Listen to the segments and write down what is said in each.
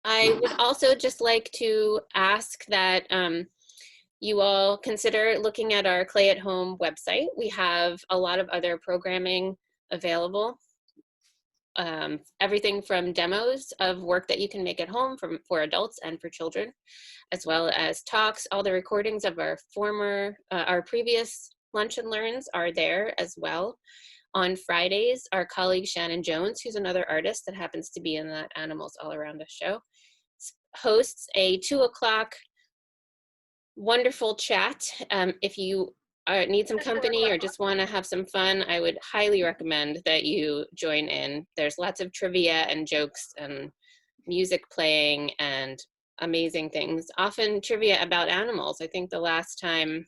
I would also just like to ask that you all consider looking at our Clay at Home website. We have a lot of other programming available. Everything from demos of work that you can make at home for adults and for children, as well as talks. All the recordings of our previous Lunch and Learns are there as well. On Fridays, our colleague Shannon Jones, who's another artist that happens to be in the Animals All Around Us show, hosts a 2 o'clock wonderful chat. If you need some company or just want to have some fun, I would highly recommend that you join in. There's lots of trivia and jokes and music playing and amazing things, often trivia about animals. I think the last time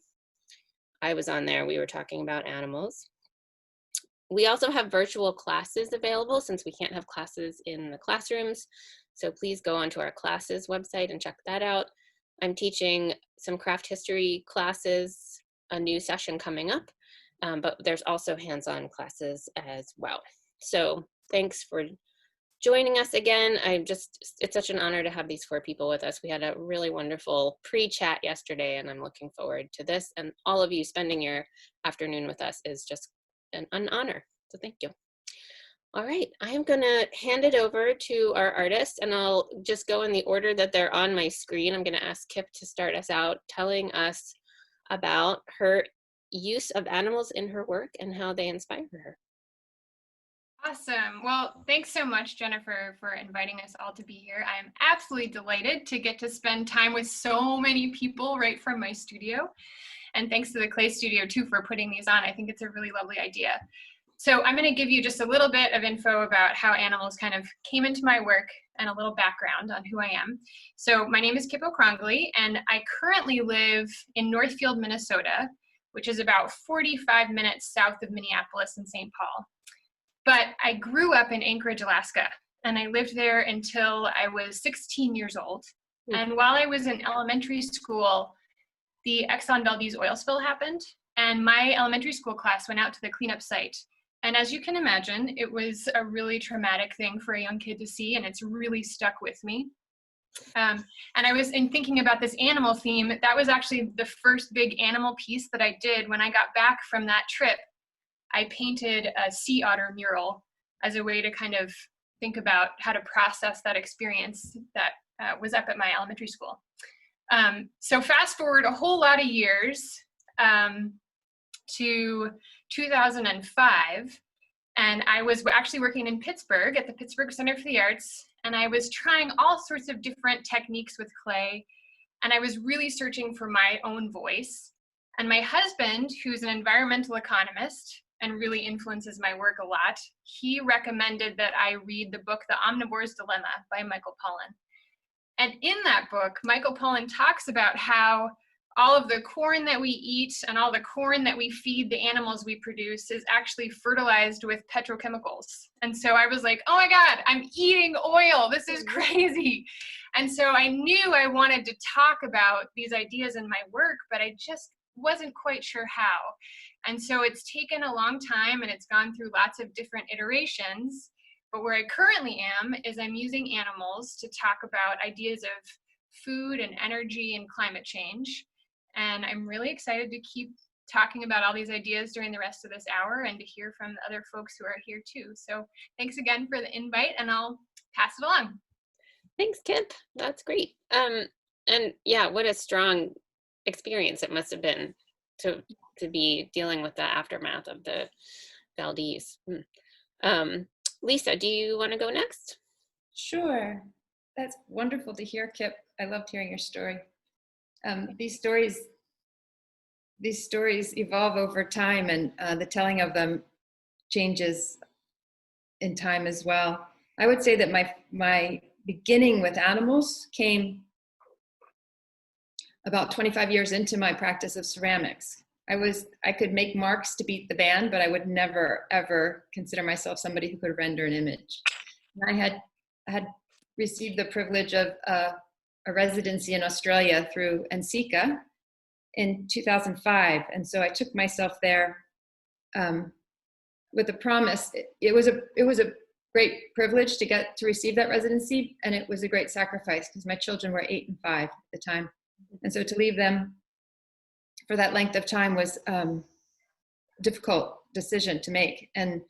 I was on there, we were talking about animals. We also have virtual classes available since we can't have classes in the classrooms. So please go onto our classes website and check that out. I'm teaching some craft history classes, a new session coming up, but there's also hands-on classes as well. So thanks for joining us again. It's such an honor to have these 4 people with us. We had a really wonderful pre-chat yesterday, and I'm looking forward to this. And all of you spending your afternoon with us is just an honor. So thank you. All right, I'm gonna hand it over to our artist, and I'll just go in the order that they're on my screen. I'm gonna ask Kip to start us out, telling us about her use of animals in her work and how they inspire her. Awesome. Well, thanks so much, Jennifer, for inviting us all to be here. I am absolutely delighted to get to spend time with so many people right from my studio. And thanks to the Clay Studio, too, for putting these on. I think it's a really lovely idea. So I'm going to give you just a little bit of info about how animals kind of came into my work and a little background on who I am. So my name is Kip Oak Rangoli, and I currently live in Northfield, Minnesota, which is about 45 minutes south of Minneapolis and St. Paul. But I grew up in Anchorage, Alaska, and I lived there until I was 16 years old. And while I was in elementary school, the Exxon Valdez oil spill happened, and my elementary school class went out to the cleanup site. And as you can imagine, it was a really traumatic thing for a young kid to see, and it's really stuck with me. And I was thinking about this animal theme. That was actually the first big animal piece that I did when I got back from that trip. I painted a sea otter mural as a way to kind of think about how to process that experience that was up at my elementary school. So fast forward a whole lot of years to 2005, and I was actually working in Pittsburgh at the Pittsburgh Center for the Arts, and I was trying all sorts of different techniques with clay, and I was really searching for my own voice. And my husband, who's an environmental economist and really influences my work a lot, he recommended that I read the book The Omnivore's Dilemma by Michael Pollan. And in that book, Michael Pollan talks about how all of the corn that we eat and all the corn that we feed the animals we produce is actually fertilized with petrochemicals. And so I was like, oh my God, I'm eating oil. This is crazy. And so I knew I wanted to talk about these ideas in my work, but I just wasn't quite sure how. And so it's taken a long time, and it's gone through lots of different iterations. But where I currently am is I'm using animals to talk about ideas of food and energy and climate change. And I'm really excited to keep talking about all these ideas during the rest of this hour and to hear from the other folks who are here too. So thanks again for the invite, and I'll pass it along. Thanks, Kip. That's great. And yeah, what a strong experience it must have been to be dealing with the aftermath of the Valdez. Lisa, do you want to go next? Sure. That's wonderful to hear, Kip. I loved hearing your story. These stories evolve over time, and the telling of them changes in time as well. I would say that my beginning with animals came about 25 years into my practice of ceramics. I could make marks to beat the band, but I would never, ever consider myself somebody who could render an image. And I had received the privilege of a residency in Australia through NCECA in 2005. And so I took myself there with a promise. It was a great privilege to get to receive that residency, and it was a great sacrifice because my children were 8 and 5 at the time. And so to leave them for that length of time was a difficult decision to make. And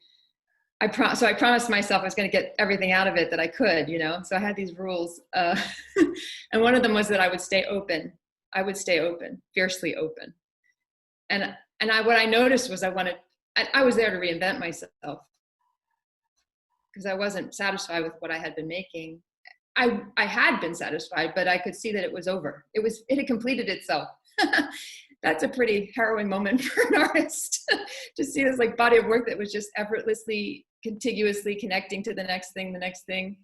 so I promised myself I was going to get everything out of it that I could, you know. So I had these rules, and one of them was that I would stay open. I would stay open, fiercely open. And what I noticed was I was there to reinvent myself because I wasn't satisfied with what I had been making. I had been satisfied, but I could see that it was over. It had completed itself. That's a pretty harrowing moment for an artist to see this like body of work that was just effortlessly, contiguously connecting to the next thing,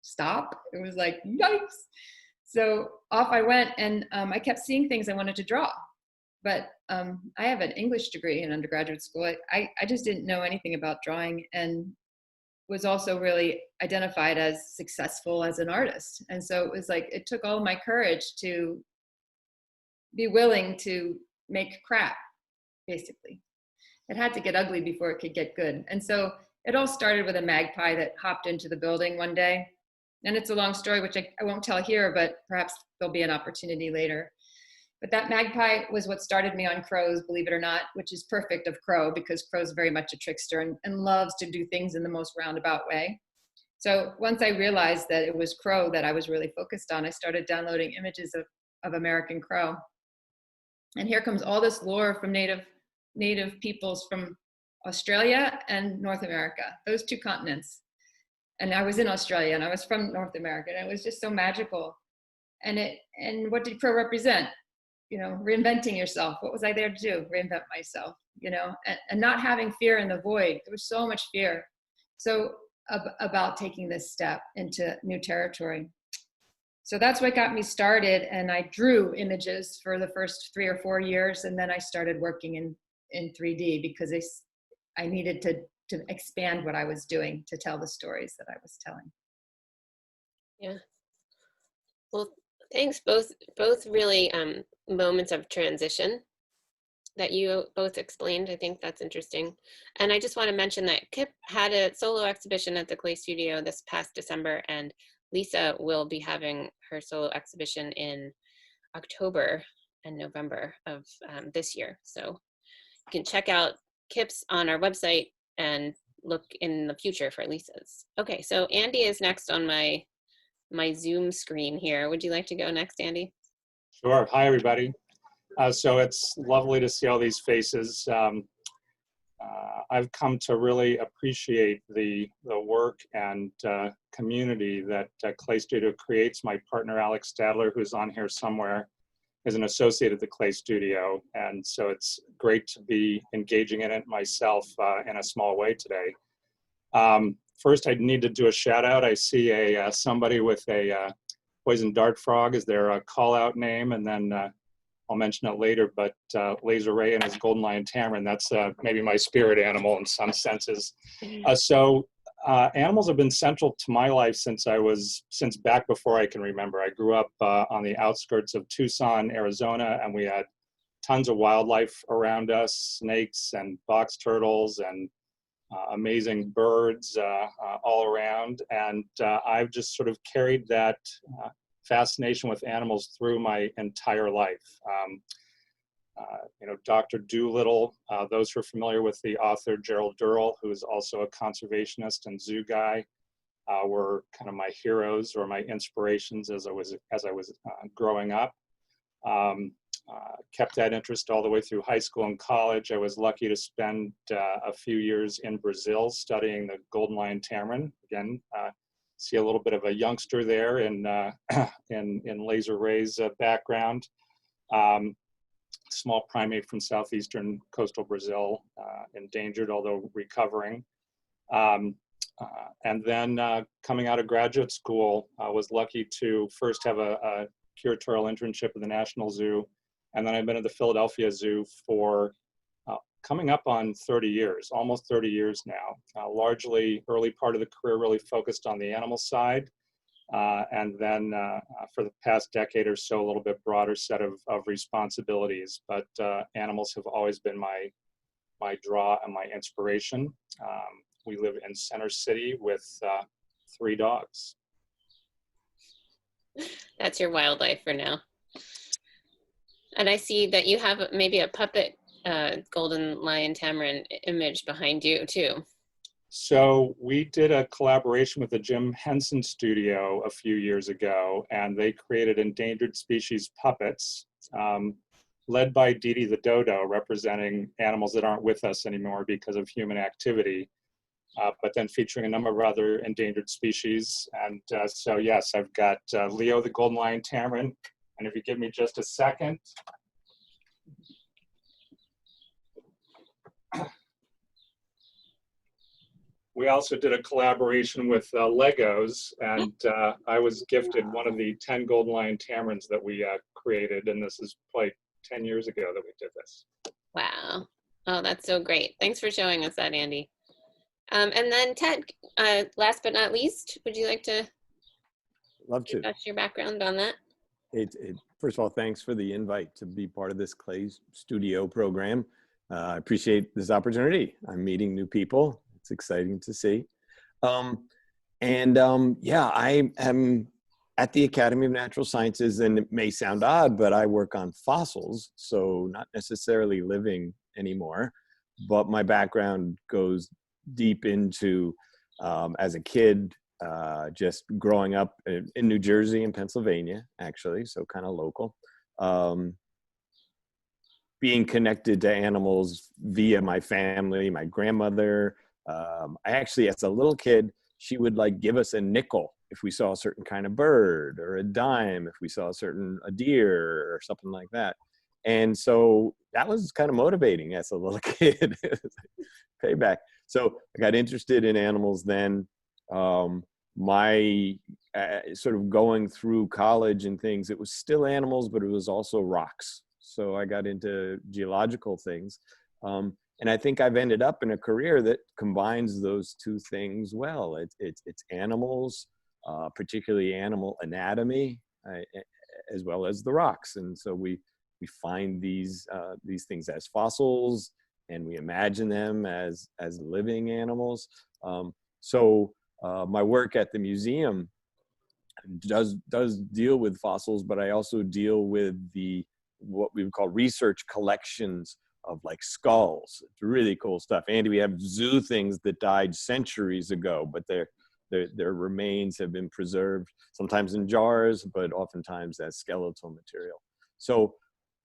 stop. It was like, yikes. So off I went, and I kept seeing things I wanted to draw. But I have an English degree in undergraduate school. I just didn't know anything about drawing, and was also really identified as successful as an artist. And so it was like, it took all my courage to be willing to make crap, basically. It had to get ugly before it could get good. And so it all started with a magpie that hopped into the building one day. And it's a long story, which I won't tell here, but perhaps there'll be an opportunity later. But that magpie was what started me on crows, believe it or not, which is perfect of crow because crow's very much a trickster and loves to do things in the most roundabout way. So once I realized that it was crow that I was really focused on, I started downloading images of American crow. And here comes all this lore from native peoples from Australia and North America, those two continents. And I was in Australia and I was from North America, and it was just so magical. And what did crow represent? You know, reinventing yourself. What was I there to do? Reinvent myself, you know, and not having fear in the void. There was so much fear. So about taking this step into new territory. So that's what got me started. And I drew images for the first 3 or 4 years. And then I started working in 3D because I needed to expand what I was doing to tell the stories that I was telling. Yeah. Well, thanks. Both really moments of transition that you both explained. I think that's interesting. And I just want to mention that Kip had a solo exhibition at the Clay Studio this past December, and Lisa will be having her solo exhibition in October and November of this year. So you can check out Kip's on our website and look in the future for Lisa's. Okay, so Andy is next on my Zoom screen here. Would you like to go next, Andy? Sure. Hi, everybody. So it's lovely to see all these faces. I've come to really appreciate the work and community that Clay Studio creates. My partner, Alex Stadler, who's on here somewhere, is an associate at the Clay Studio. And so it's great to be engaging in it myself in a small way today. First, I need to do a shout out. I see somebody with a poison dart frog as their call out name, and then I'll mention it later, but Laser Ray and his golden lion tamarin, that's maybe my spirit animal in some senses. So animals have been central to my life since back before I can remember. I grew up on the outskirts of Tucson, Arizona, and we had tons of wildlife around us, snakes and box turtles and amazing birds all around. And I've just sort of carried that fascination with animals through my entire life. You know, Dr. Dolittle, those who are familiar with the author Gerald Durrell, who is also a conservationist and zoo guy, were kind of my heroes or my inspirations as I was growing up. Kept that interest all the way through high school and college. I was lucky to spend a few years in Brazil studying the golden lion tamarin. Again, see a little bit of a youngster there in Laser Ray's background. Small primate from southeastern coastal Brazil, endangered although recovering. And then coming out of graduate school, I was lucky to first have a curatorial internship at the National Zoo, and then I've been at the Philadelphia Zoo for coming up on 30 years, almost 30 years now. Largely early part of the career really focused on the animal side, and then for the past decade or so, a little bit broader set of responsibilities. But animals have always been my draw and my inspiration. we live in Center City with 3 dogs. That's your wildlife for now. And I see that you have maybe a puppet golden lion tamarin image behind you too. So we did a collaboration with the Jim Henson Studio a few years ago, and they created endangered species puppets, led by Dee Dee the dodo, representing animals that aren't with us anymore because of human activity, but then featuring a number of other endangered species. And so yes, I've got Leo the golden lion tamarin, and if you give me just a second. We also did a collaboration with Legos, and I was gifted one of the 10 golden lion tamarins that we created, and this is probably 10 years ago that we did this. Wow. Oh, that's so great. Thanks for showing us that, Andy. And then Ted, last but not least, would you like to Love to. give us your background on that? First of all, thanks for the invite to be part of this Clay Studio program. I appreciate this opportunity. I'm meeting new people. It's exciting to see. Yeah, I am at the Academy of Natural Sciences, and it may sound odd, but I work on fossils, so not necessarily living anymore, but my background goes deep into, as a kid, just growing up in New Jersey and Pennsylvania, actually, so kind of local. Being connected to animals via my family, my grandmother. I actually, as a little kid, she would like give us a nickel if we saw a certain kind of bird, or a dime if we saw a deer or something like that. And so that was kind of motivating as a little kid. Payback. So I got interested in animals then. My sort of going through college and things, it was still animals, but it was also rocks. So I got into geological things. And I think I've ended up in a career that combines those two things well. It's animals, particularly animal anatomy, as well as the rocks. And so we find these things as fossils, and we imagine them as living animals. My work at the museum does deal with fossils, but I also deal with what we would call research collections of like skulls. It's really cool stuff. Andy, we have zoo things that died centuries ago, but their remains have been preserved, sometimes in jars, but oftentimes as skeletal material. So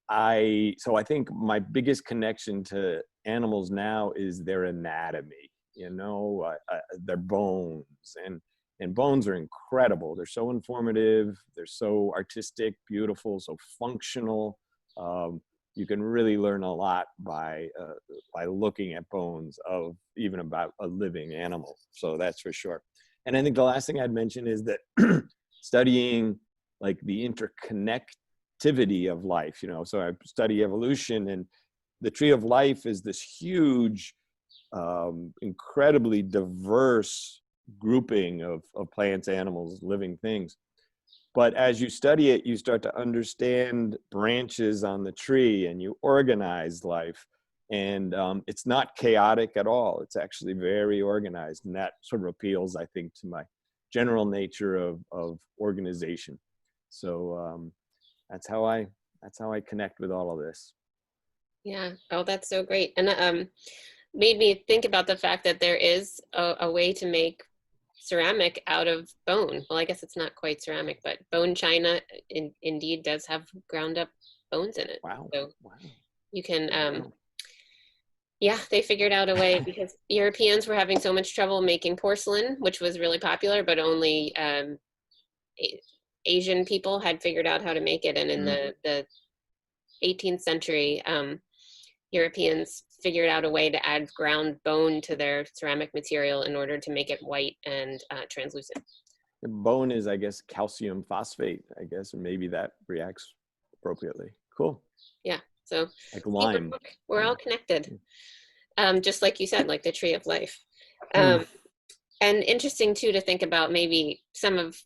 I think my biggest connection to animals now is their anatomy, their bones, and bones are incredible. They're so informative, they're so artistic, beautiful, so functional. You can really learn a lot by looking at bones of even about a living animal. So that's for sure. And I think the last thing I'd mention is that studying like the interconnectivity of life, so I study evolution, and the tree of life is this huge, incredibly diverse grouping of plants, animals, living things. But as you study it, you start to understand branches on the tree, and you organize life. And it's not chaotic at all. It's actually very organized. And that sort of appeals, I think, to my general nature of organization. So that's how I connect with all of this. Yeah. Oh, that's so great. And made me think about the fact that there is a way to make ceramic out of bone. Well, I guess it's not quite ceramic, but bone china indeed does have ground up bones in it. Wow. So wow. You can, yeah, they figured out a way, because Europeans were having so much trouble making porcelain, which was really popular, but only Asian people had figured out how to make it. And in the 18th century, Europeans figured out a way to add ground bone to their ceramic material in order to make it white and translucent. The bone is, I guess, calcium phosphate, I guess, and maybe that reacts appropriately. Cool. Yeah, so like lime. We're all connected. Just like you said, like the tree of life. And interesting too to think about, maybe some of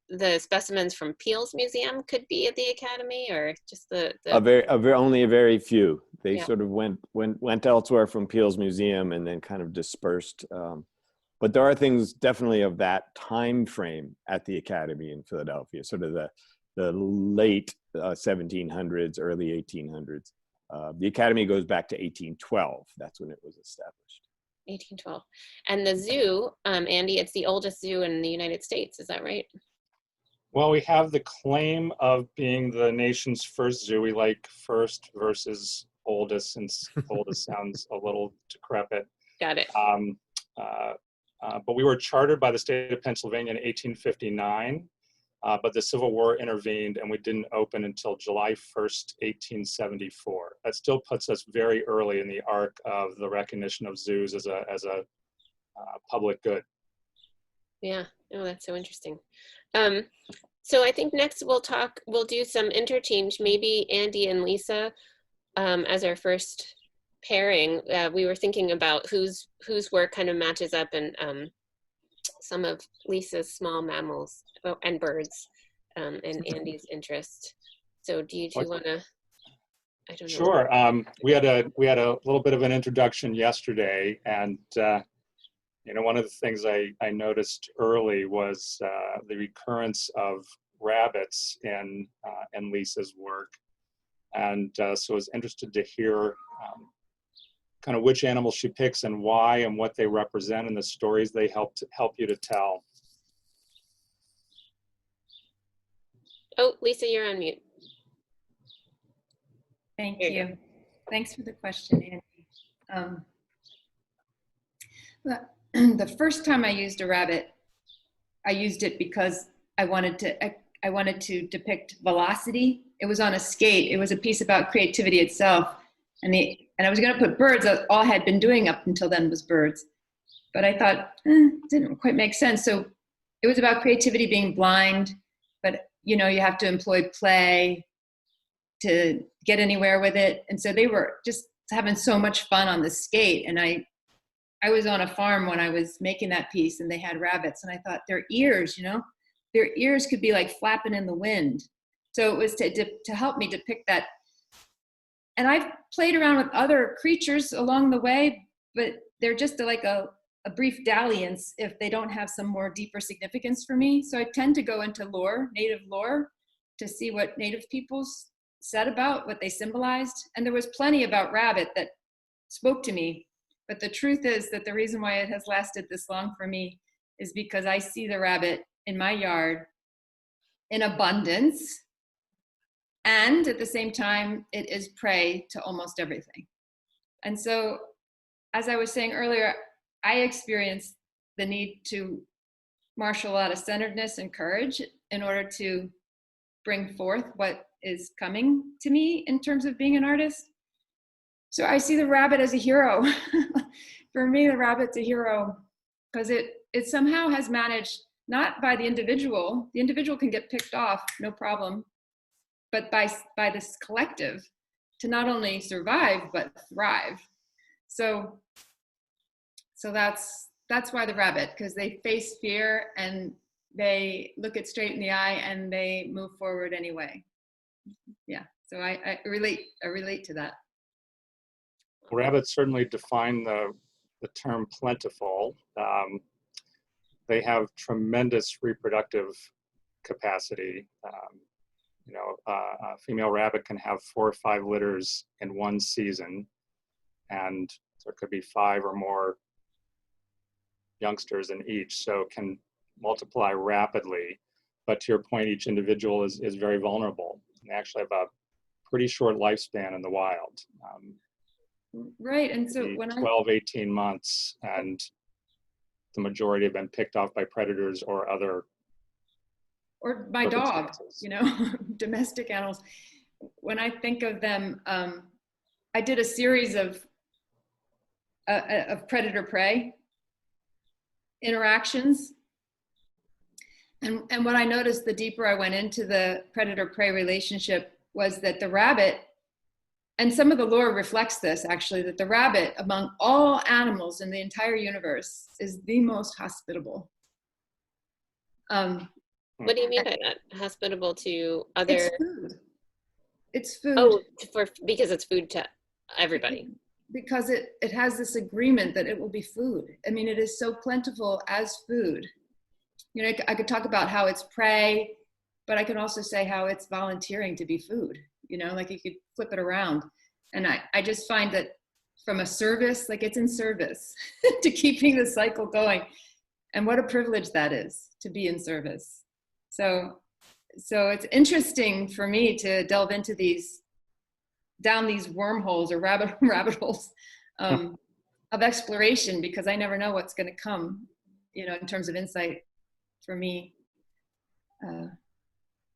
the specimens from Peale's museum could be at the Academy, or just only a very few. They Yeah. sort of went elsewhere from Peale's museum and then kind of dispersed. But there are things definitely of that time frame at the Academy in Philadelphia, sort of the late 1700s, early 1800s. The Academy goes back to 1812. That's when it was established. 1812. And the zoo, Andy, it's the oldest zoo in the United States. Is that right? Well, we have the claim of being the nation's first zoo. We like first versus oldest, since oldest sounds a little decrepit. Got it. But we were chartered by the state of Pennsylvania in 1859, but the Civil War intervened and we didn't open until July 1st, 1874. That still puts us very early in the arc of the recognition of zoos as a public good. Yeah. Oh, that's so interesting. So I think next we'll do some interchange, maybe Andy and Lisa as our first pairing. We were thinking about whose work kind of matches up and some of Lisa's small mammals and birds and Andy's interest. So do you two want to, I don't know. Sure. We had a little bit of an introduction yesterday, and one of the things I noticed early was the recurrence of rabbits in Lisa's work, and so I was interested to hear kind of which animals she picks and why, and what they represent, and the stories they help you to tell. Oh, Lisa, you're on mute. Thank There you you. Thanks for the question, Andy. The first time I used a rabbit, I used it because I wanted to depict velocity. It was on a skate. It was a piece about creativity itself. And I was going to put birds. All I had been doing up until then was birds. But I thought, didn't quite make sense. So it was about creativity being blind, but you have to employ play to get anywhere with it. And so they were just having so much fun on the skate. And I was on a farm when I was making that piece, and they had rabbits, and I thought their ears could be like flapping in the wind. So it was to help me depict that. And I've played around with other creatures along the way, but they're just like a brief dalliance if they don't have some more deeper significance for me. So I tend to go into lore, native lore, to see what native peoples said about what they symbolized. And there was plenty about rabbit that spoke to me. But the truth is that the reason why it has lasted this long for me is because I see the rabbit in my yard in abundance. And at the same time, it is prey to almost everything. And so, as I was saying earlier, I experienced the need to marshal a lot of centeredness and courage in order to bring forth what is coming to me in terms of being an artist. So I see the rabbit as a hero. For me, the rabbit's a hero because it somehow has managed, not by the individual can get picked off, no problem, but by this collective to not only survive, but thrive. So that's why the rabbit, because they face fear and they look it straight in the eye and they move forward anyway. Yeah, so I relate to that. Rabbits certainly define the term plentiful. They have tremendous reproductive capacity. A female rabbit can have 4 or 5 litters in one season, and there could be 5 or more youngsters in each, so can multiply rapidly. But to your point, each individual is very vulnerable. They actually have a pretty short lifespan in the wild. Right, and so when 12, 18 months, and the majority have been picked off by predators or other. Or my dog, domestic animals. When I think of them, I did a series of predator-prey interactions. And what I noticed the deeper I went into the predator-prey relationship was that the rabbit, and some of the lore reflects this actually, that the rabbit among all animals in the entire universe is the most hospitable. What do you mean by that? Hospitable to other? It's food. It's food. Oh, because it's food to everybody? Because it has this agreement that it will be food. I mean, it is so plentiful as food. You know, I could talk about how it's prey, but I can also say how it's volunteering to be food. You know, like you could flip it around. And I just find that from a service, like it's in service to keeping the cycle going. And what a privilege that is to be in service. So it's interesting for me to delve into down these wormholes or rabbit holes of exploration, because I never know what's going to come, you know, in terms of insight for me.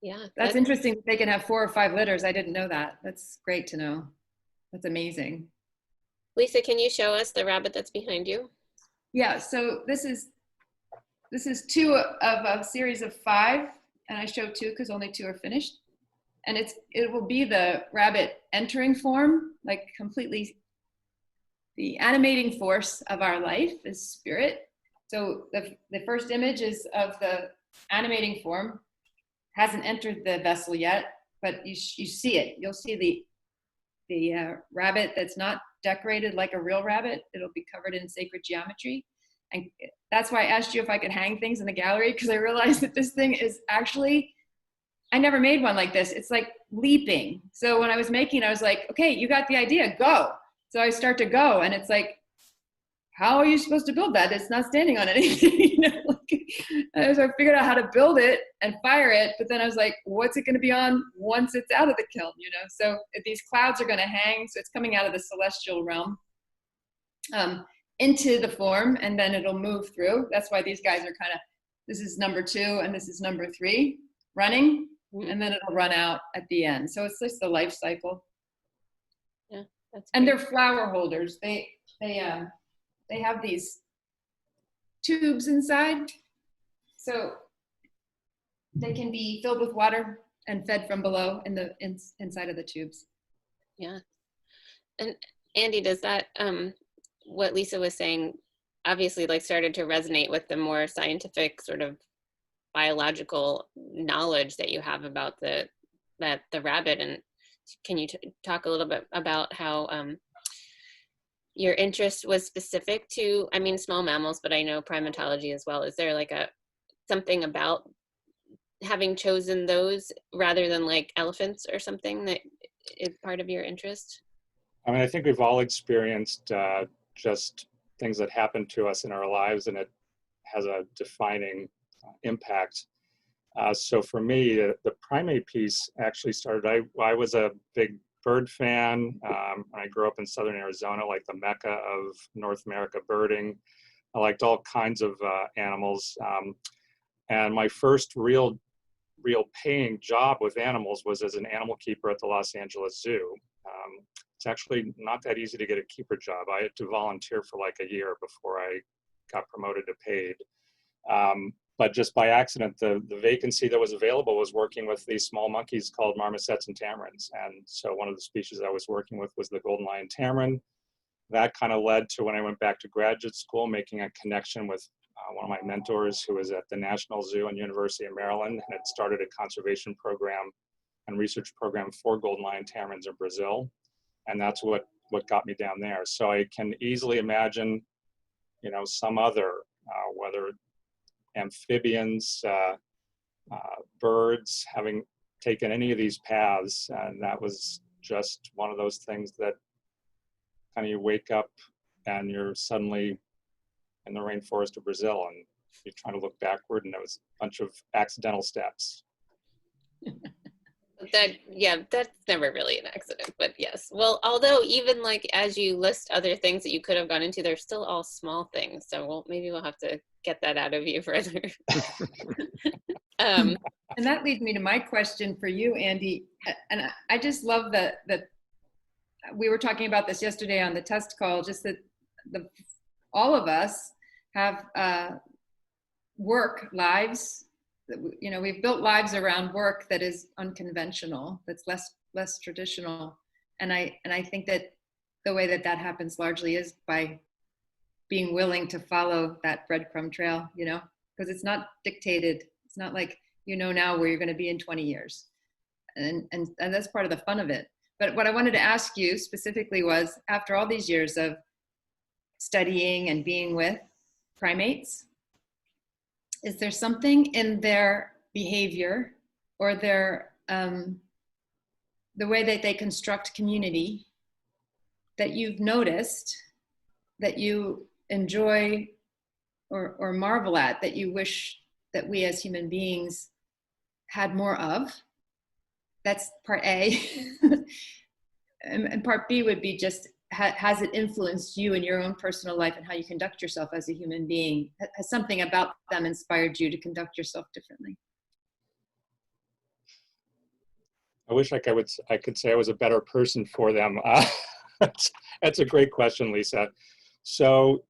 Yeah, that's interesting. They can have 4 or 5 litters. I didn't know that. That's great to know. That's amazing. Lisa, can you show us the rabbit that's behind you? Yeah, so this is 2 of a series of 5, and I showed 2 because only 2 are finished. And it will be the rabbit entering form, like completely the animating force of our life is spirit. So the first image is of the animating form, hasn't entered the vessel yet, but you see it. You'll see the rabbit that's not decorated like a real rabbit. It'll be covered in sacred geometry. And that's why I asked you if I could hang things in the gallery, because I realized that this thing is actually, I never made one like this. It's like leaping. So when I was making, I was like, okay, you got the idea, go. So I start to go, and it's like, how are you supposed to build that? It's not standing on anything. You know? So I figured out how to build it and fire it, but then I was like, what's it going to be on once it's out of the kiln? You know, so these clouds are going to hang. So it's coming out of the celestial realm into the form, and then it'll move through. That's why these guys are kind of, this is number 2 and this is number 3 running, and then it'll run out at the end. So it's just the life cycle. Yeah, that's and great. they're flower holders. They have these tubes inside, so they can be filled with water and fed from below in the inside of the tubes. Yeah. And Andy, does that what Lisa was saying obviously like started to resonate with the more scientific sort of biological knowledge that you have about the rabbit? And can you talk a little bit about how your interest was specific to, I mean, small mammals, but I know primatology as well. Is there like something about having chosen those rather than like elephants or something that is part of your interest? I mean, I think we've all experienced just things that happen to us in our lives, and it has a defining impact. So for me, the primate piece actually started, I was a big bird fan. I grew up in southern Arizona, like the mecca of North America birding. I liked all kinds of animals. And my first real paying job with animals was as an animal keeper at the Los Angeles Zoo. It's actually not that easy to get a keeper job. I had to volunteer for like a year before I got promoted to paid. But just by accident, the vacancy that was available was working with these small monkeys called marmosets and tamarins. And so one of the species I was working with was the golden lion tamarin. That kind of led to, when I went back to graduate school, making a connection with one of my mentors who was at the National Zoo and University of Maryland and had started a conservation program and research program for golden lion tamarins in Brazil. And that's what got me down there. So I can easily imagine, you know, some other, whether amphibians, birds, having taken any of these paths. And that was just one of those things that kind of you wake up and you're suddenly in the rainforest of Brazil and you're trying to look backward and there was a bunch of accidental steps. That's never really an accident, but yes. Well, although even like as you list other things that you could have gone into, they're still all small things. So maybe we'll have to get that out of you further. And that leads me to my question for you, Andy. And I just love that we were talking about this yesterday on the test call, just that all of us have work lives. You know, we've built lives around work that is unconventional, that's less traditional. And I think that the way that happens largely is by being willing to follow that breadcrumb trail, you know, because it's not dictated. It's not like, you know, now where you're going to be in 20 years. And that's part of the fun of it. But what I wanted to ask you specifically was, after all these years of studying and being with primates, is there something in their behavior or their the way that they construct community that you've noticed that you enjoy or marvel at, that you wish that we as human beings had more of? That's part A. And part B would be just, has it influenced you in your own personal life and how you conduct yourself as a human being? Has something about them inspired you to conduct yourself differently? I wish I could say I was a better person for them. That's a great question, Lisa. So,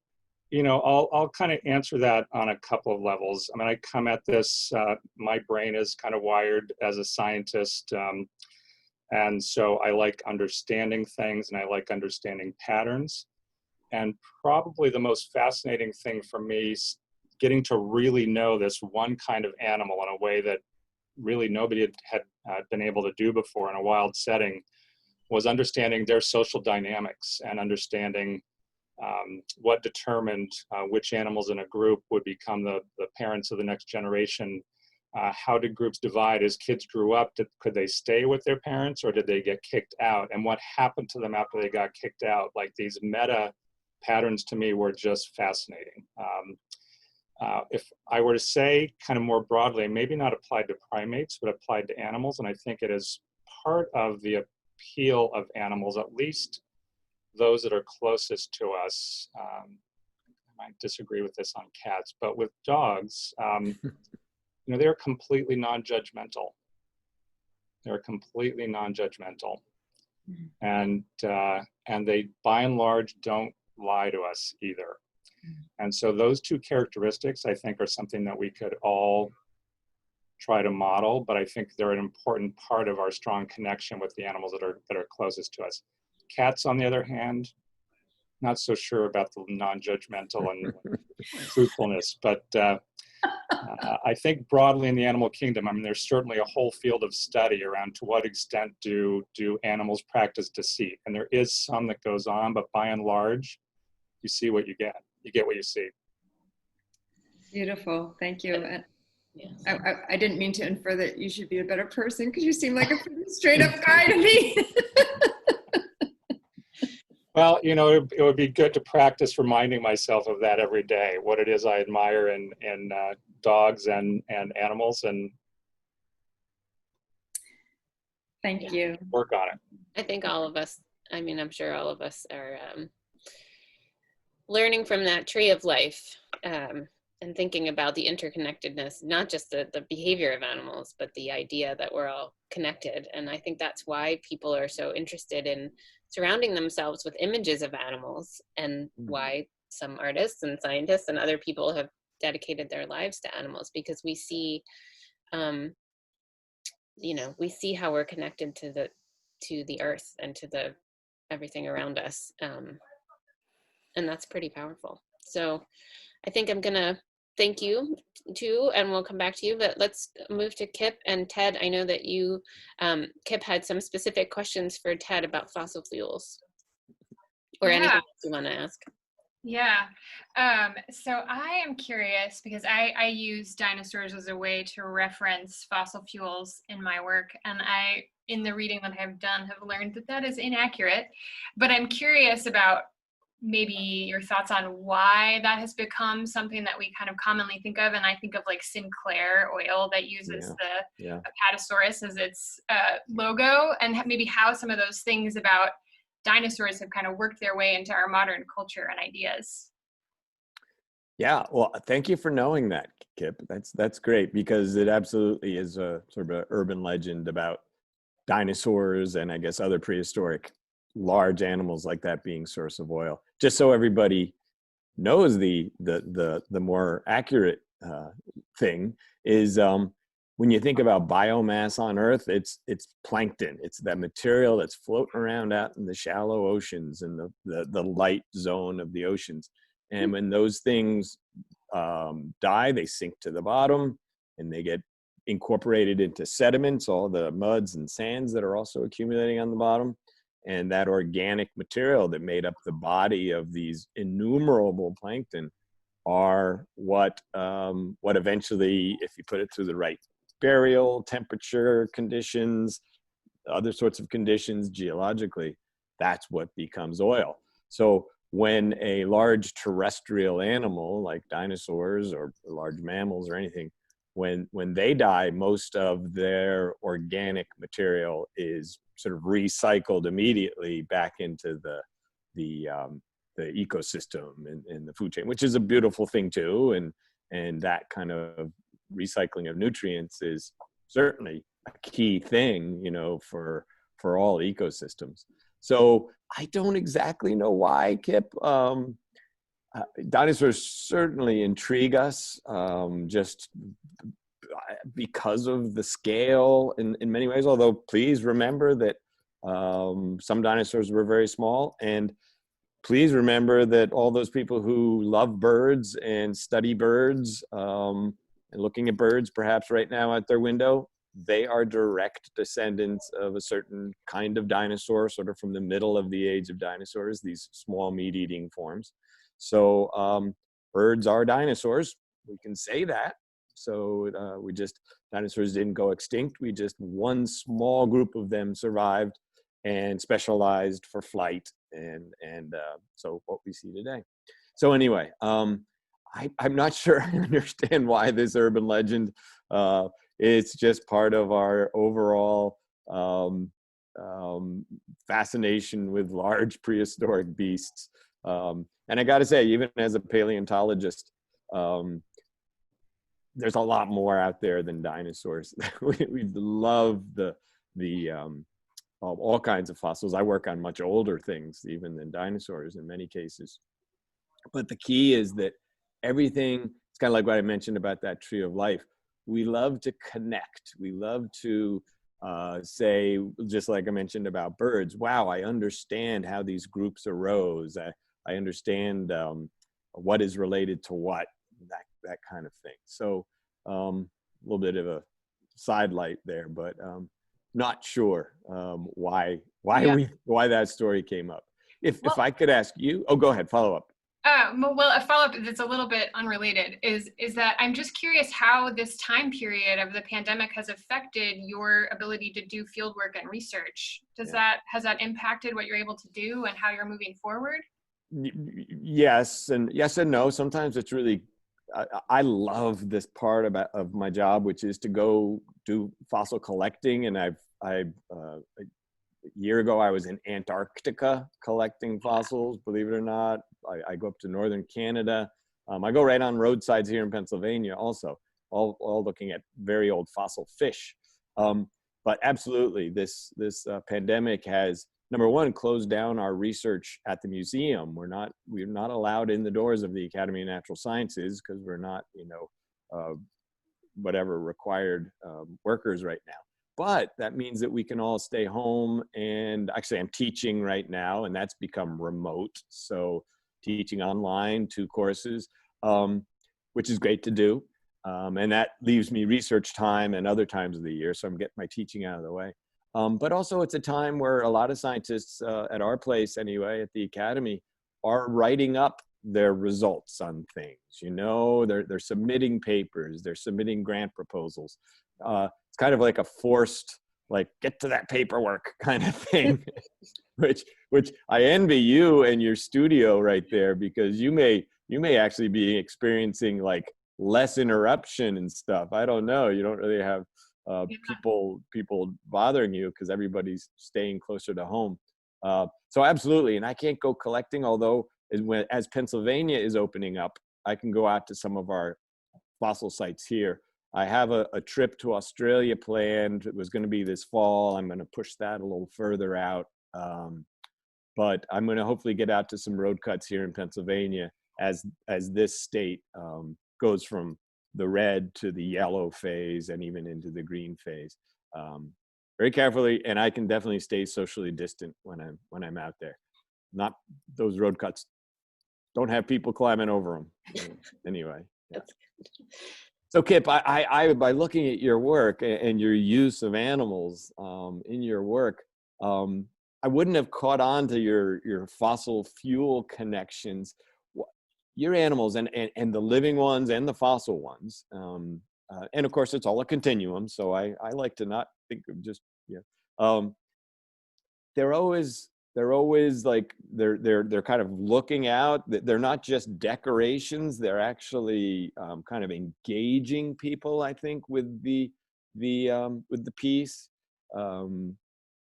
you know, I'll kind of answer that on a couple of levels. I mean, I come at this, my brain is kind of wired as a scientist. And so I like understanding things and I like understanding patterns. And probably the most fascinating thing for me is getting to really know this one kind of animal in a way that really nobody had been able to do before in a wild setting, was understanding their social dynamics and understanding what determined which animals in a group would become the parents of the next generation. How did groups divide as kids grew up? Could they stay with their parents or did they get kicked out? And what happened to them after they got kicked out? Like, these meta patterns to me were just fascinating. If I were to say kind of more broadly, maybe not applied to primates, but applied to animals, and I think it is part of the appeal of animals, at least those that are closest to us. I might disagree with this on cats, but with dogs, you know, they're completely non-judgmental. They're completely non-judgmental. And they, by and large, don't lie to us either. And so those two characteristics, I think, are something that we could all try to model, but I think they're an important part of our strong connection with the animals that are closest to us. Cats, on the other hand, not so sure about the non-judgmental and truthfulness, but I think broadly in the animal kingdom, I mean, there's certainly a whole field of study around to what extent do animals practice deceit. And there is some that goes on, but by and large, you see what you get. You get what you see. Beautiful, thank you. Yes. I didn't mean to infer that you should be a better person, because you seem like a pretty straight up guy to me. Well, you know, it would be good to practice reminding myself of that every day, what it is I admire in dogs and animals, and Thank you. work on it. I think all of us, I mean, I'm sure all of us are learning from that tree of life, and thinking about the interconnectedness, not just the behavior of animals, but the idea that we're all connected. And I think that's why people are so interested in surrounding themselves with images of animals, and why some artists and scientists and other people have dedicated their lives to animals, because we see, you know, we see how we're connected to the earth and to everything around us. And that's pretty powerful. So I think I'm gonna thank you too, and we'll come back to you, but let's move to Kip and Ted. I know that you, Kip, had some specific questions for Ted about fossil fuels, or anything else you want to ask. Yeah, so I am curious, because I use dinosaurs as a way to reference fossil fuels in my work, and in the reading that I've done, have learned that that is inaccurate. But I'm curious about maybe your thoughts on why that has become something that we kind of commonly think of. And I think of like Sinclair oil that uses the Apatosaurus as its logo, and maybe how some of those things about dinosaurs have kind of worked their way into our modern culture and ideas. Yeah, well, thank you for knowing that, Kip. That's great, because it absolutely is a sort of an urban legend about dinosaurs and I guess other prehistoric large animals like that being source of oil. Just so everybody knows, the more accurate thing is when you think about biomass on Earth, it's plankton. It's that material that's floating around out in the shallow oceans and the light zone of the oceans. And when those things die, they sink to the bottom and they get incorporated into sediments, all the muds and sands that are also accumulating on the bottom. And that organic material that made up the body of these innumerable plankton are what eventually, if you put it through the right burial, temperature conditions, other sorts of conditions geologically, that's what becomes oil. So when a large terrestrial animal like dinosaurs or large mammals or anything, when they die, most of their organic material is sort of recycled immediately back into the ecosystem and the food chain, which is a beautiful thing too. And that kind of recycling of nutrients is certainly a key thing, you know, for all ecosystems. So I don't exactly know why, Kip. Dinosaurs certainly intrigue us, just because of the scale in many ways, although please remember that some dinosaurs were very small, and please remember that all those people who love birds and study birds and looking at birds perhaps right now out their window, they are direct descendants of a certain kind of dinosaur, sort of from the middle of the age of dinosaurs, these small meat-eating forms. So birds are dinosaurs. We can say that. So dinosaurs didn't go extinct. One small group of them survived and specialized for flight, and so what we see today. So anyway, I'm not sure I understand why this urban legend. It's just part of our overall fascination with large prehistoric beasts. And I got to say, even as a paleontologist, there's a lot more out there than dinosaurs. we love all kinds of fossils. I work on much older things even than dinosaurs in many cases. But the key is that everything, it's kind of like what I mentioned about that tree of life. We love to connect. We love to say, just like I mentioned about birds, wow, I understand how these groups arose. I understand what is related to what, that kind of thing. So a little bit of a sidelight there, but not sure why that story came up. If I could ask you, go ahead, follow up. Well, a follow-up that's a little bit unrelated is that I'm just curious how this time period of the pandemic has affected your ability to do fieldwork and research. Has that impacted what you're able to do and how you're moving forward? Yes and no. Sometimes it's really, I love this part of my job, which is to go do fossil collecting. And a year ago, I was in Antarctica collecting fossils, believe it or not. I go up to northern Canada. I go right on roadsides here in Pennsylvania also, all looking at very old fossil fish. But absolutely, this pandemic has, number one, closed down our research at the museum. We're not allowed in the doors of the Academy of Natural Sciences because we're not, whatever required workers right now. But that means that we can all stay home. And actually, I'm teaching right now, and that's become remote. So teaching online 2 courses, which is great to do. And that leaves me research time and other times of the year. So I'm getting my teaching out of the way. But also it's a time where a lot of scientists at our place anyway, at the Academy, are writing up their results on things. They're submitting papers, they're submitting grant proposals. It's kind of like a forced, like, get to that paperwork kind of thing, which I envy you and your studio right there, because you may actually be experiencing like less interruption and stuff. I don't know. You don't really have people bothering you because everybody's staying closer to home. So absolutely. And I can't go collecting, although as Pennsylvania is opening up, I can go out to some of our fossil sites here. I have a trip to Australia planned. It was going to be this fall. I'm going to push that a little further out. But I'm going to hopefully get out to some road cuts here in Pennsylvania as this state goes from the red to the yellow phase and even into the green phase. Very carefully, and I can definitely stay socially distant when I'm out there. Not those road cuts. Don't have people climbing over them. Anyway. Yeah. So Kip, by looking at your work and your use of animals in your work, I wouldn't have caught on to your fossil fuel connections. Your animals and the living ones and the fossil ones, and of course it's all a continuum. So I like to not think of just they're always like they're kind of looking out. They're not just decorations. They're actually kind of engaging people, I think, with the piece.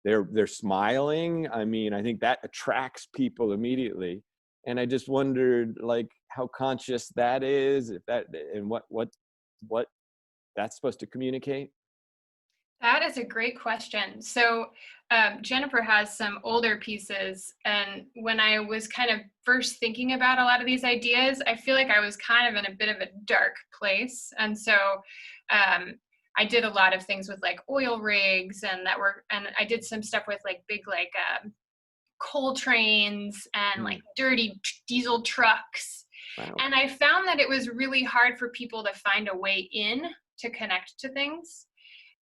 They're smiling. I mean, I think that attracts people immediately. And I just wondered, like, how conscious that is, if that, and what that's supposed to communicate. That is a great question. So Jennifer has some older pieces, and when I was kind of first thinking about a lot of these ideas, I feel like I was kind of in a bit of a dark place. And so I did a lot of things with like oil rigs, and I did some stuff with like big like coal trains and like dirty diesel trucks. Wow. And I found that it was really hard for people to find a way in to connect to things.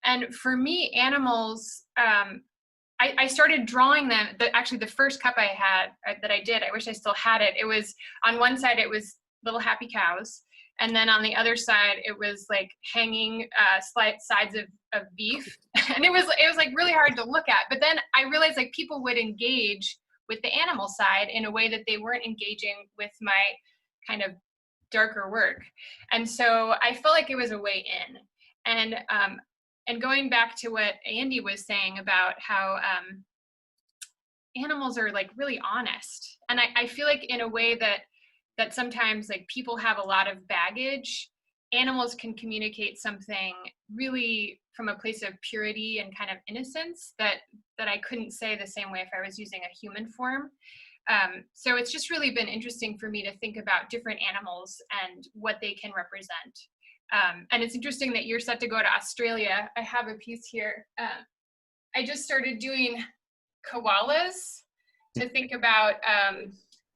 And for me, animals, I started drawing them. Actually, the first cup I had that I did, I wish I still had it. It was on one side, it was little happy cows. And then on the other side, it was like hanging sides of beef. And it was like really hard to look at. But then I realized like people would engage with the animal side in a way that they weren't engaging with my kind of darker work. And so I felt like it was a way in. And going back to what Andy was saying about how animals are like really honest. And I feel like in a way that sometimes like people have a lot of baggage, animals can communicate something really from a place of purity and kind of innocence that I couldn't say the same way if I was using a human form. So it's just really been interesting for me to think about different animals and what they can represent. And it's interesting that you're set to go to Australia. I have a piece here. I just started doing koalas to think about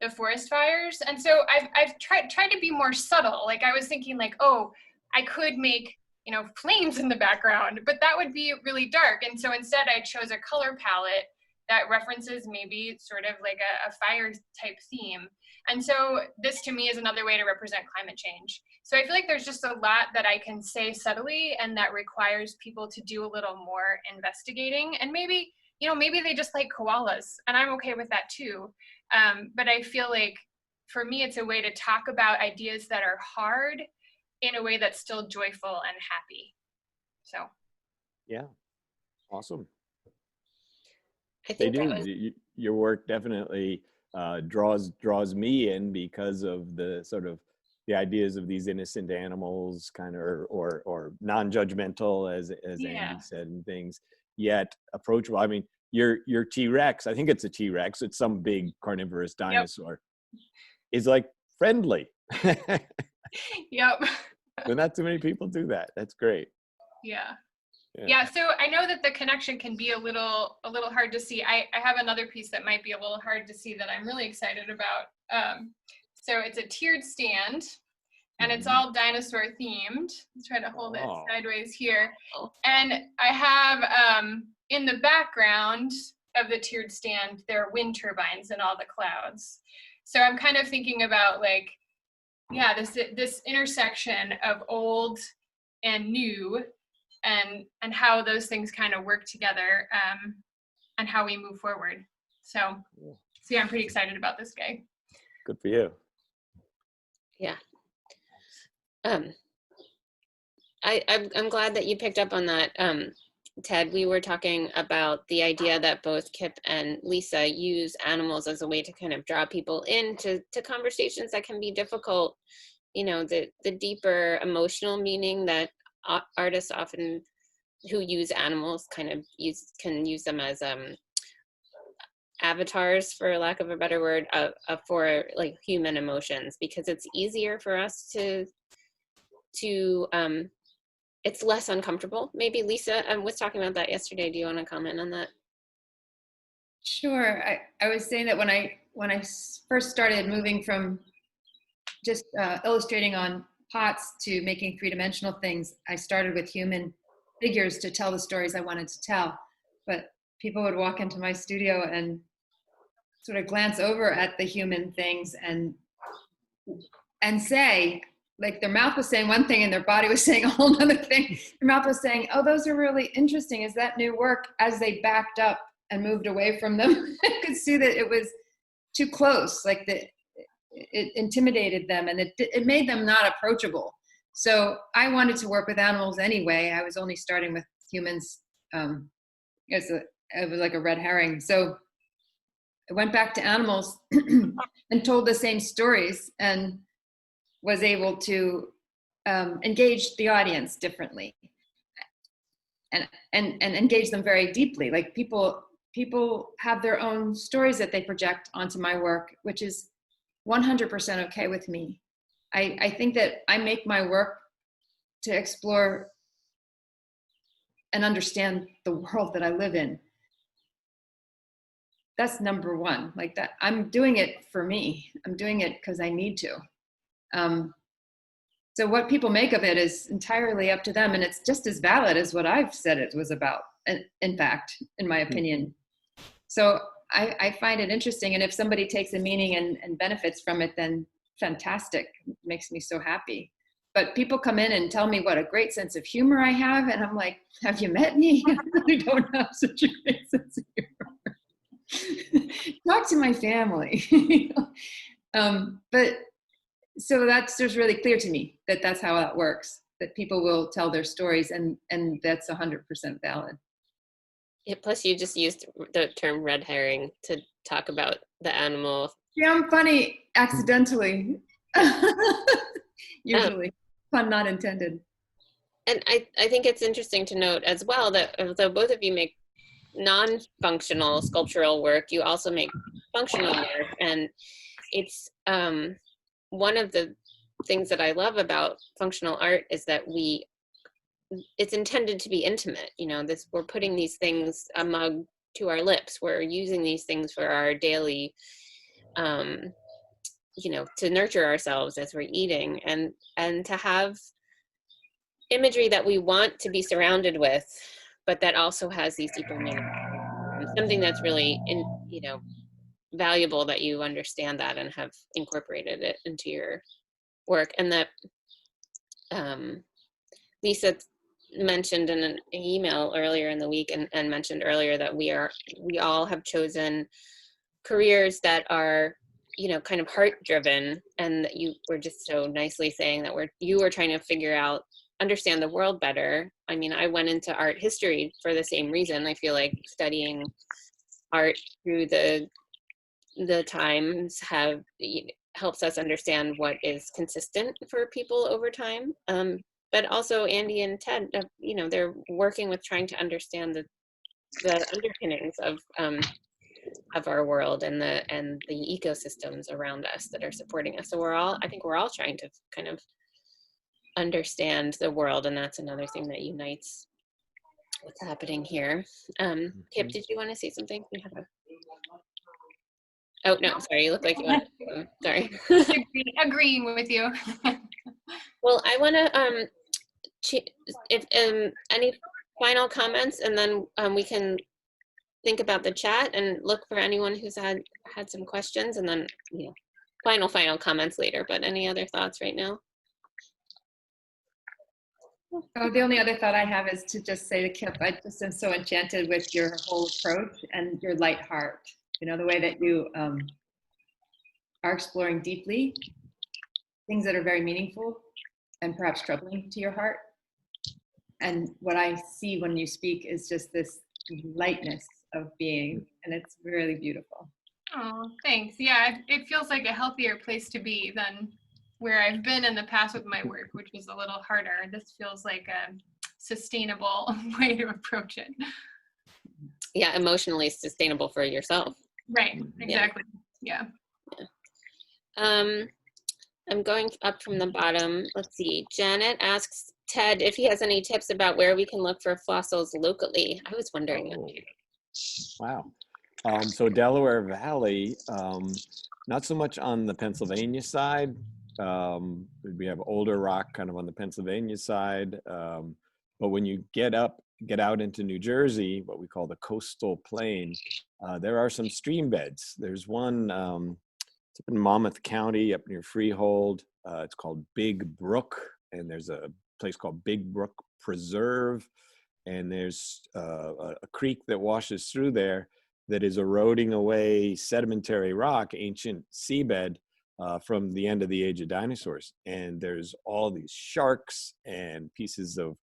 the forest fires. And so I've tried to be more subtle. Like I was thinking like, oh, I could make, flames in the background, but that would be really dark. And so instead I chose a color palette that references maybe sort of like a fire type theme. And so this to me is another way to represent climate change. So I feel like there's just a lot that I can say subtly and that requires people to do a little more investigating. And maybe they just like koalas, and I'm okay with that too. But I feel like for me, it's a way to talk about ideas that are hard in a way that's still joyful and happy. So. Yeah, awesome. I think Your work definitely draws me in because of the sort of the ideas of these innocent animals, kind of or non-judgmental, as Andy said, and things, yet approachable. I mean, your T-Rex, I think it's a T-Rex, it's some big carnivorous dinosaur, is like friendly. Yep. But not too many people do that. That's great. Yeah, so I know that the connection can be a little hard to see. I have another piece that might be a little hard to see that I'm really excited about. So it's a tiered stand, and it's all dinosaur themed. Let's try to hold it sideways here. And I have in the background of the tiered stand, there are wind turbines in all the clouds. So I'm kind of thinking about like, this intersection of old and new, and how those things kind of work together, and how we move forward. So yeah, I'm pretty excited about this guy. Good for you. Yeah. I'm glad that you picked up on that, Ted. We were talking about the idea that both Kip and Lisa use animals as a way to kind of draw people into conversations that can be difficult. The deeper emotional meaning that artists often who use animals kind of can use them as avatars, for lack of a better word, for like human emotions, because it's easier for us to it's less uncomfortable. Maybe Lisa was talking about that yesterday. Do you want to comment on that? Sure. I was saying that when I first started moving from just illustrating on pots to making three-dimensional things, I started with human figures to tell the stories I wanted to tell. But people would walk into my studio and sort of glance over at the human things and say, like, their mouth was saying one thing and their body was saying a whole other thing. Their mouth was saying, oh, those are really interesting. Is that new work? As they backed up and moved away from them, I could see that it was too close. Like it intimidated them, and it made them not approachable. So I wanted to work with animals anyway. I was only starting with humans. It was like a red herring. So I went back to animals and told the same stories and was able to engage the audience differently and engage them very deeply. Like people have their own stories that they project onto my work, which is 100% okay with me. I think that I make my work to explore and understand the world that I live in. That's number one. Like that, I'm doing it for me. I'm doing it because I need to. So what people make of it is entirely up to them, and it's just as valid as what I've said it was about, in fact, in my opinion. So I find it interesting, and if somebody takes a meaning and benefits from it, then fantastic. It makes me so happy. But people come in and tell me what a great sense of humor I have, and I'm like, have you met me? I really don't have such a great sense of humor. Talk to my family. But so that's just really clear to me that that's how that works, that people will tell their stories, and that's 100% valid. Yeah, plus you just used the term red herring to talk about the animal. Yeah, I'm funny accidentally. Usually, pun not intended. And I think it's interesting to note as well that although both of you make non-functional sculptural work, you also make functional work. And it's one of the things that I love about functional art is that it's intended to be intimate. You know, we're putting these things, a mug to our lips. We're using these things for our daily, you know, to nurture ourselves as we're eating, and to have imagery that we want to be surrounded with, but that also has these deeper meanings. Something that's really, you know, valuable that you understand that and have incorporated it into your work. And that Lisa mentioned in an email earlier in the week and mentioned earlier that we all have chosen careers that are, you know, kind of heart driven, and that you were just so nicely saying that you were trying to understand the world better. I mean, I went into art history for the same reason. I feel like studying art through the times helps us understand what is consistent for people over time. But also Andy and Ted, you know, they're working with trying to understand the underpinnings of our world and the ecosystems around us that are supporting us. So I think we're all trying to kind of understand the world, and that's another thing that unites what's happening here. Kip, did you want to say something? Oh no, sorry, you look like you want to, sorry. Agreeing with you. Well, I want to if any final comments, and then we can think about the chat and look for anyone who's had some questions, and then, you know, final comments later. But any other thoughts right now? Oh, the only other thought I have is to just say to Kip, I just am so enchanted with your whole approach and your light heart. You know, the way that you are exploring deeply things that are very meaningful and perhaps troubling to your heart. And what I see when you speak is just this lightness of being, and it's really beautiful. Oh, thanks. Yeah, it feels like a healthier place to be than where I've been in the past with my work, which was a little harder. This feels like a sustainable way to approach it. Yeah, emotionally sustainable for yourself. Right, exactly. Yeah. I'm going up from the bottom. Let's see. Janet asks Ted if he has any tips about where we can look for fossils locally. I was wondering that too. Wow. So Delaware Valley, not so much on the Pennsylvania side, We have older rock kind of on the Pennsylvania side. But when you get out into New Jersey, what we call the coastal plain, there are some stream beds. There's one it's up in Monmouth County, up near Freehold. It's called Big Brook, and there's a place called Big Brook Preserve, and there's a creek that washes through there that is eroding away sedimentary rock, ancient seabed from the end of the age of dinosaurs. And there's all these sharks and pieces of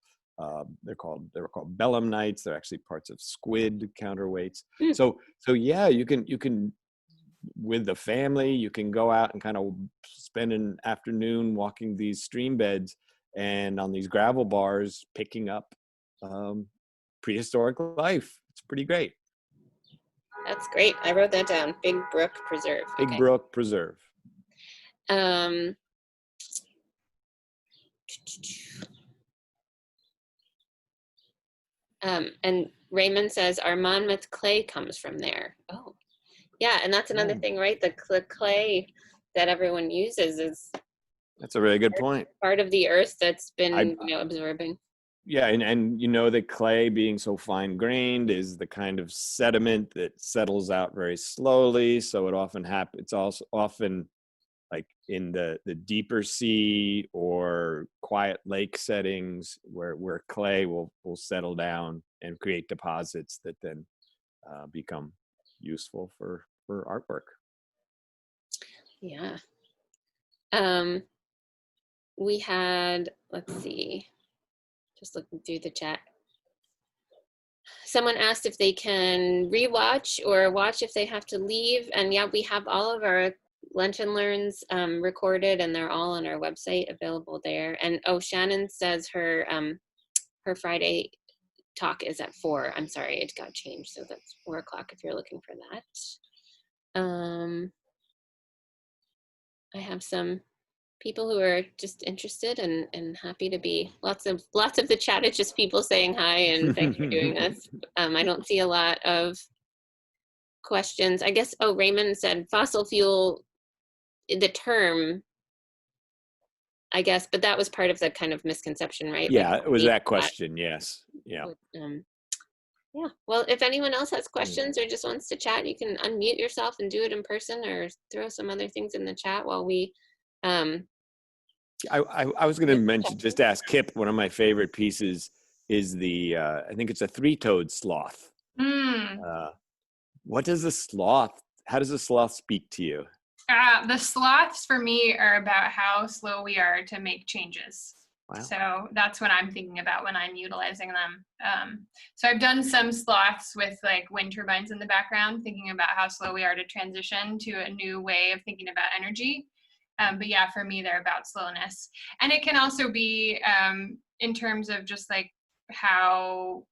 they were called belemnites. They're actually parts of squid counterweights. So yeah, you can with the family, you can go out and kind of spend an afternoon walking these stream beds and on these gravel bars picking up prehistoric life. It's pretty great. That's great. I wrote that down. Big Brook Preserve. Big Okay. Brook Preserve. And Raymond says our Monmouth clay comes from there. Oh, yeah, and that's another thing, right? The clay that everyone uses is that's a really good point. Part of the earth that's been absorbing. Yeah, and you know, the clay being so fine grained is the kind of sediment that settles out very slowly. So it often happens. It's also often like in the deeper sea or quiet lake settings where clay will settle down and create deposits that then become useful for artwork. Yeah. We had, let's see, just looking through the chat. Someone asked if they can rewatch or watch if they have to leave. And yeah, we have all of our Lunch and Learns recorded, and they're all on our website available there. And oh, Shannon says her Friday talk is at 4. I'm sorry, it got changed, so that's 4 o'clock if you're looking for that. I have some people who are just interested and happy to be. Lots of the chat is just people saying hi and thanks for doing this. I don't see a lot of questions. I guess, oh, Raymond said fossil fuel, the term, I guess, but that was part of the kind of misconception, right? Yeah, like, it was that question, yes. Yeah. Yeah, well, if anyone else has questions or just wants to chat, you can unmute yourself and do it in person or throw some other things in the chat while we I was going to mention, just ask Kip, one of my favorite pieces is the, I think it's a 3-toed sloth. What does the sloth, how does the sloth speak to you? The sloths for me are about how slow we are to make changes. Wow. So that's what I'm thinking about when I'm utilizing them. So I've done some sloths with like wind turbines in the background, thinking about how slow we are to transition to a new way of thinking about energy. But yeah, for me, they're about slowness. And it can also be in terms of just like how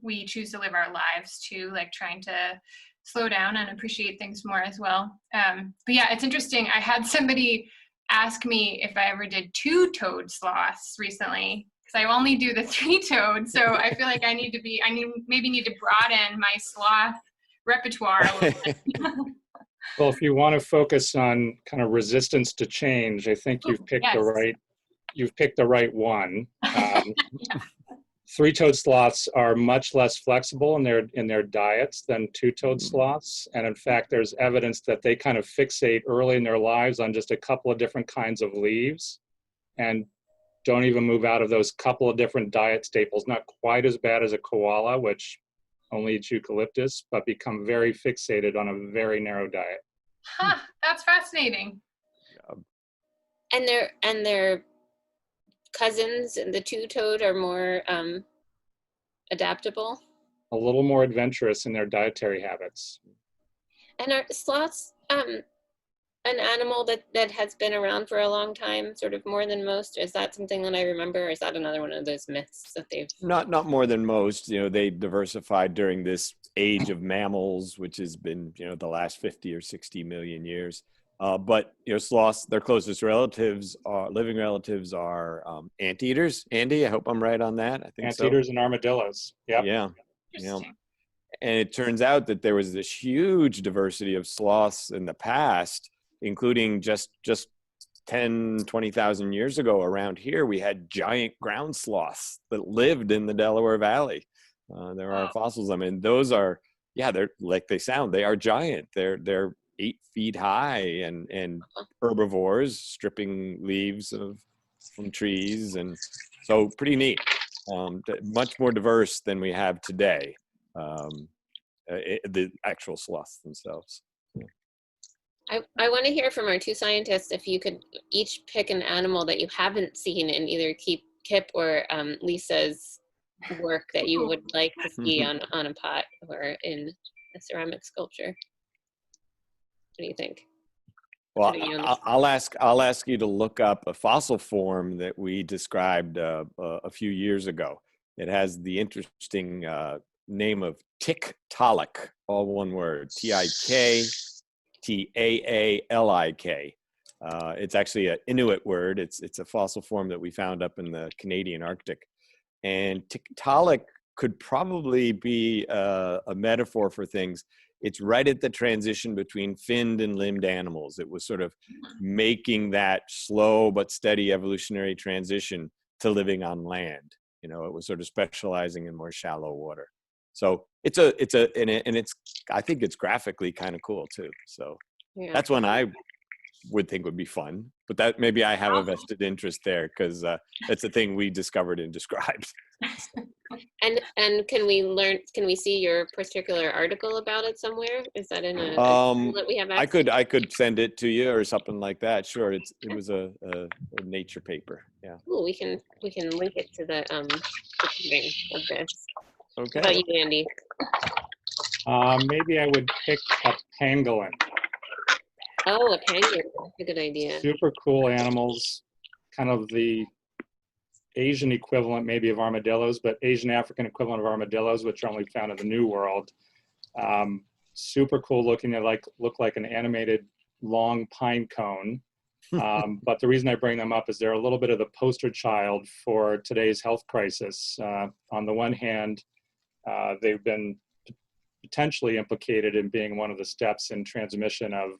we choose to live our lives too, like trying to slow down and appreciate things more as well. But yeah, it's interesting. I had somebody ask me if I ever did 2-toed sloths recently, because I only do the 3-toed. So I feel like I need to broaden my sloth repertoire a little bit. Well, if you want to focus on kind of resistance to change, I think you've picked the right one. 3-toed sloths are much less flexible in their diets than 2-toed sloths. And in fact, there's evidence that they kind of fixate early in their lives on just a couple of different kinds of leaves and don't even move out of those couple of different diet staples. Not quite as bad as a koala, which only eats eucalyptus, but become very fixated on a very narrow diet. Huh, that's fascinating. And their cousins, the 2-toed, are more adaptable. A little more adventurous in their dietary habits. And are sloths an animal that has been around for a long time, sort of more than most? Is that something that I remember, or is that another one of those myths that they've... Not more than most. You know, they diversified during this age of mammals, which has been, you know, the last 50 or 60 million years. But, you know, sloths, their closest relatives, living relatives, are anteaters. Andy, I hope I'm right on that. I think anteaters and armadillos. Yep. Yeah. Yeah. And it turns out that there was this huge diversity of sloths in the past, including just 10, 20,000 years ago around here, we had giant ground sloths that lived in the Delaware Valley. There are fossils. I mean, those are, yeah, they're like they sound. They are giant. They're 8 feet high and herbivores, stripping leaves from trees, and so pretty neat. Much more diverse than we have today. The actual sloths themselves. I want to hear from our 2 scientists if you could each pick an animal that you haven't seen in either Kip or Lisa's work that you would like to see on a pot or in a ceramic sculpture. What do you think? Well, I'll ask you to look up a fossil form that we described a few years ago. It has the interesting name of Tiktaalik, all one word, Tiktaalik. It's actually an Inuit word. It's a fossil form that we found up in the Canadian Arctic. And Tiktaalik could probably be a metaphor for things. It's right at the transition between finned and limbed animals. It was sort of making that slow but steady evolutionary transition to living on land. You know, it was sort of specializing in more shallow water. So it's I think it's graphically kind of cool too. So yeah, that's one I would think would be fun, but that maybe I have a vested interest there because that's the thing we discovered and described. And can we see your particular article about it somewhere? Is that in a that we have access? I could send it to you or something like that. Sure, it was a Nature paper. Yeah. Ooh, we can link it to the thing of this. Okay. What about you, Andy? Maybe I would pick a pangolin. Oh, a pangolin. That's a good idea. Super cool animals, kind of the Asian equivalent maybe of armadillos, but Asian African equivalent of armadillos, which are only found in the New World. Super cool looking. They look like an animated long pine cone. But the reason I bring them up is they're a little bit of the poster child for today's health crisis. On the one hand, they've been potentially implicated in being one of the steps in transmission of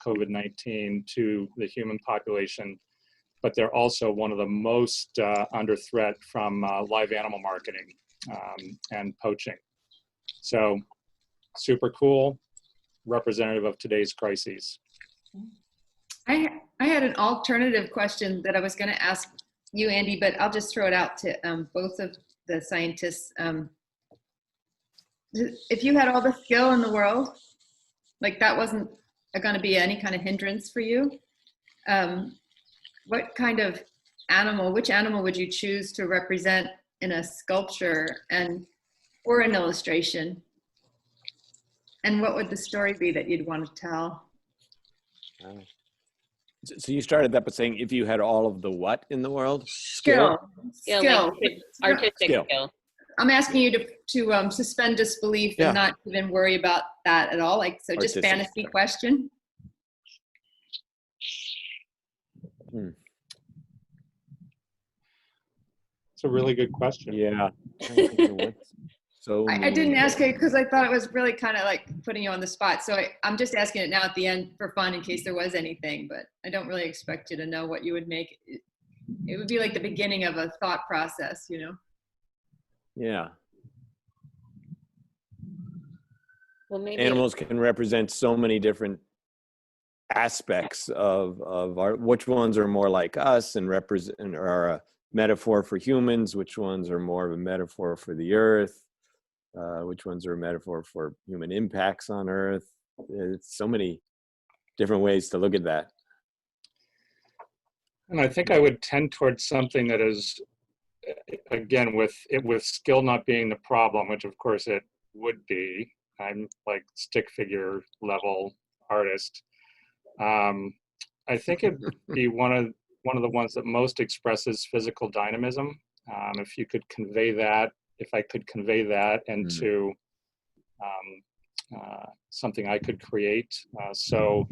COVID-19 to the human population, but they're also one of the most under threat from live animal marketing and poaching. So super cool, representative of today's crises. I had an alternative question that I was going to ask you, Andy, but I'll just throw it out to both of the scientists. If you had all the skill in the world, like that wasn't going to be any kind of hindrance for you, what kind of animal, which animal would you choose to represent in a sculpture or an illustration? And what would the story be that you'd want to tell? So you started that by saying if you had all of the what in the world? Skill. Like artistic skill. I'm asking you to suspend disbelief and not even worry about that at all. Like, so just artistic fantasy skill. Question. It's a really good question. Yeah. So I didn't ask it because I thought it was really kind of like putting you on the spot. So I'm just asking it now at the end for fun in case there was anything, but I don't really expect you to know what you would make. It would be like the beginning of a thought process, you know? Yeah. Well, maybe animals can represent so many different aspects of our, which ones are more like us and are a metaphor for humans, which ones are more of a metaphor for the earth, which ones are a metaphor for human impacts on earth. It's so many different ways to look at that. And I think I would tend towards something that is, again, with skill not being the problem, which of course it would be. I'm like stick figure level artist. I think it'd be one of the ones that most expresses physical dynamism. If you could convey that, if I could convey that into something I could create. So,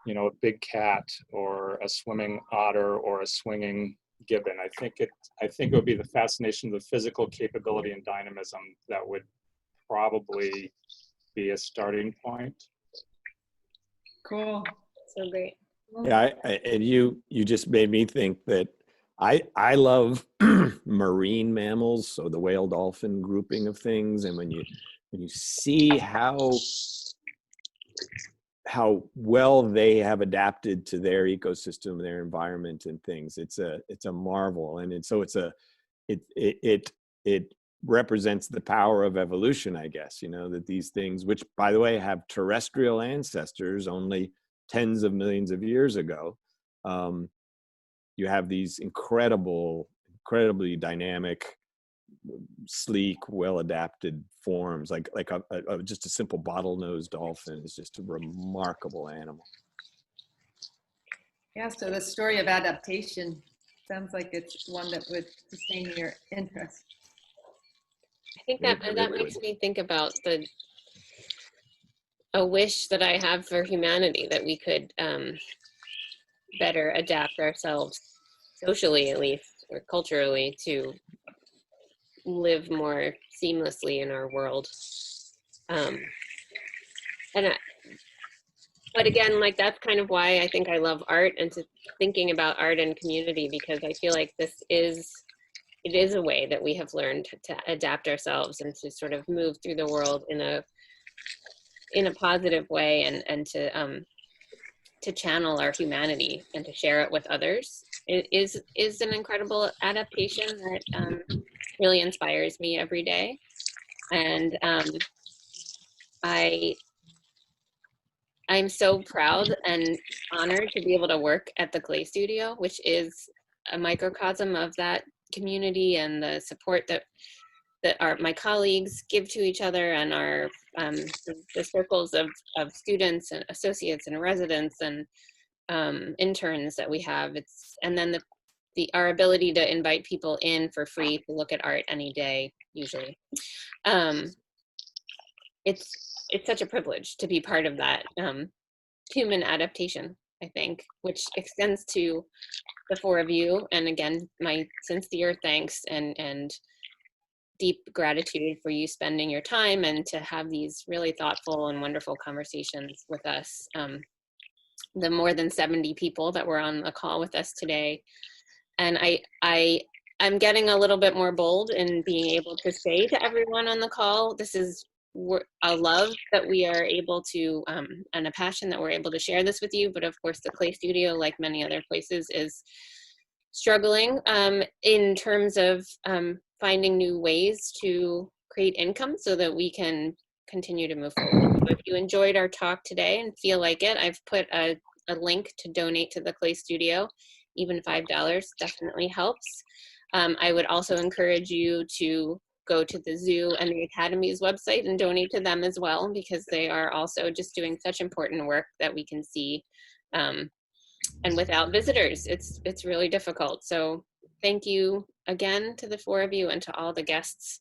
you know, a big cat or a swimming otter or a swinging gibbon. I think it would be the fascination of the physical capability and dynamism that would probably be a starting point. Cool. So great. Yeah, and you just made me think that I love marine mammals, so the whale dolphin grouping of things, and when you see how well they have adapted to their ecosystem, their environment, and things, it's a marvel, and it represents the power of evolution, I guess. That these things, which by the way have terrestrial ancestors only tens of millions of years ago, you have these incredibly dynamic, sleek, well-adapted forms, like just a simple bottlenose dolphin is just a remarkable animal. Yeah, so the story of adaptation sounds like it's one that would sustain your interest. I think that makes me think about a wish that I have for humanity, that we could better adapt ourselves, socially at least, or culturally, to live more seamlessly in our world. But again, like, that's kind of why I think I love art, and thinking about art and community, because I feel like it is a way that we have learned to adapt ourselves and to sort of move through the world in a positive way, and to channel our humanity and to share it with others. It is an incredible adaptation that really inspires me every day. And I'm so proud and honored to be able to work at the Clay Studio, which is a microcosm of that community and the support that my colleagues give to each other, and our the circles of students and associates and residents and interns that we have. And then our ability to invite people in for free to look at art any day, usually. It's such a privilege to be part of that human adaptation, I think, which extends to the four of you. And again, my sincere thanks and deep gratitude for you spending your time and to have these really thoughtful and wonderful conversations with us. The more than 70 people that were on the call with us today. And I'm getting a little bit more bold in being able to say to everyone on the call, this is a love that we are able to, and a passion that we're able to share this with you. But of course, the Clay Studio, like many other places, is struggling in terms of finding new ways to create income so that we can continue to move forward. So if you enjoyed our talk today and feel like it, I've put a link to donate to the Clay Studio. Even $5 definitely helps. I would also encourage you to go to the zoo and the Academy's website and donate to them as well, because they are also just doing such important work that we can see. And without visitors, it's really difficult. So thank you again to the four of you and to all the guests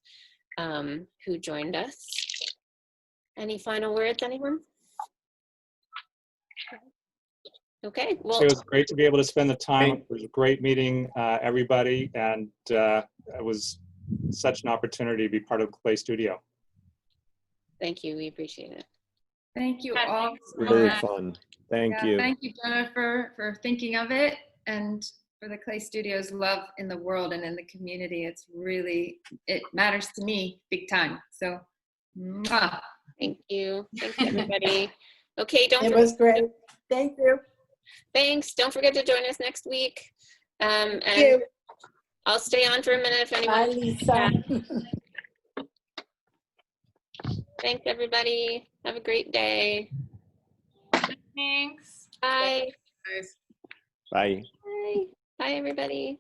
who joined us. Any final words, anyone? Okay, well, it was great to be able to spend the time. It was a great meeting everybody, and it was such an opportunity to be part of Clay Studio. thank you, we appreciate it. Thank you all. Really fun. Thank you. Thank you, Jennifer, for thinking of it, and for the Clay Studio's love in the world and in the community. It matters to me big time. So, mwah. Thank you. Thanks, everybody. Okay, It was great. Thank you. Thanks. Don't forget to join us next week. And Thank you. I'll stay on for a minute if anyone. Bye, Lisa. Thanks, everybody. Have a great day. Thanks. Bye. Bye. Bye. Bye, everybody.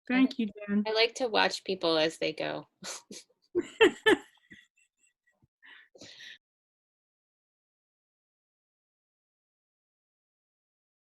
Thank you, Jen. I like to watch people as they go.